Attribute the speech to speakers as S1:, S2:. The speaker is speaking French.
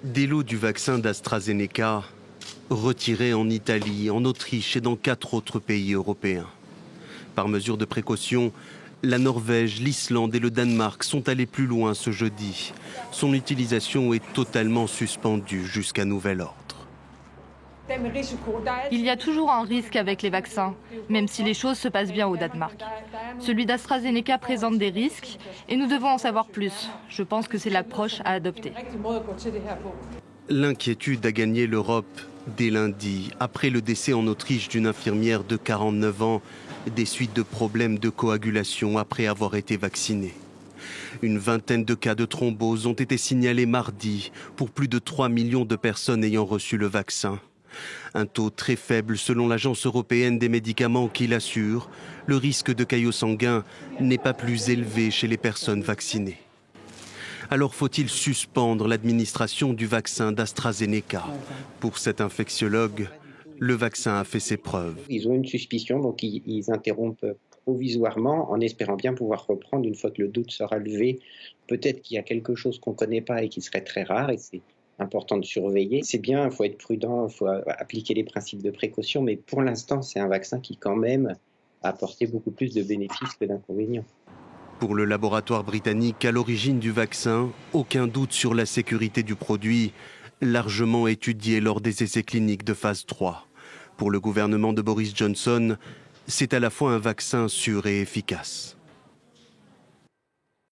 S1: Des lots du vaccin d'AstraZeneca retirés en Italie, en Autriche et dans 4 autres pays européens. Par mesure de précaution, la Norvège, l'Islande et le Danemark sont allés plus loin ce jeudi. Son utilisation est totalement suspendue jusqu'à nouvel ordre.
S2: Il y a toujours un risque avec les vaccins, même si les choses se passent bien au Danemark. Celui d'AstraZeneca présente des risques et nous devons en savoir plus. Je pense que c'est l'approche à adopter.
S1: L'inquiétude a gagné l'Europe dès lundi, après le décès en Autriche d'une infirmière de 49 ans, des suites de problèmes de coagulation après avoir été vaccinée. Une vingtaine de cas de thrombose ont été signalés mardi pour plus de 3 millions de personnes ayant reçu le vaccin. Un taux très faible selon l'Agence européenne des médicaments qui l'assure, le risque de caillots sanguins n'est pas plus élevé chez les personnes vaccinées. Alors faut-il suspendre l'administration du vaccin d'AstraZeneca? Pour cet infectiologue, le vaccin a fait ses preuves.
S3: Ils ont une suspicion, donc ils interrompent provisoirement en espérant bien pouvoir reprendre une fois que le doute sera levé. Peut-être qu'il y a quelque chose qu'on ne connaît pas et qui serait très rare et c'est important de surveiller. C'est bien, il faut être prudent, il faut appliquer les principes de précaution, mais pour l'instant, c'est un vaccin qui quand même a apporté beaucoup plus de bénéfices que d'inconvénients.
S1: Pour le laboratoire britannique à l'origine du vaccin, aucun doute sur la sécurité du produit, largement étudié lors des essais cliniques de phase 3. Pour le gouvernement de Boris Johnson, c'est à la fois un vaccin sûr et efficace.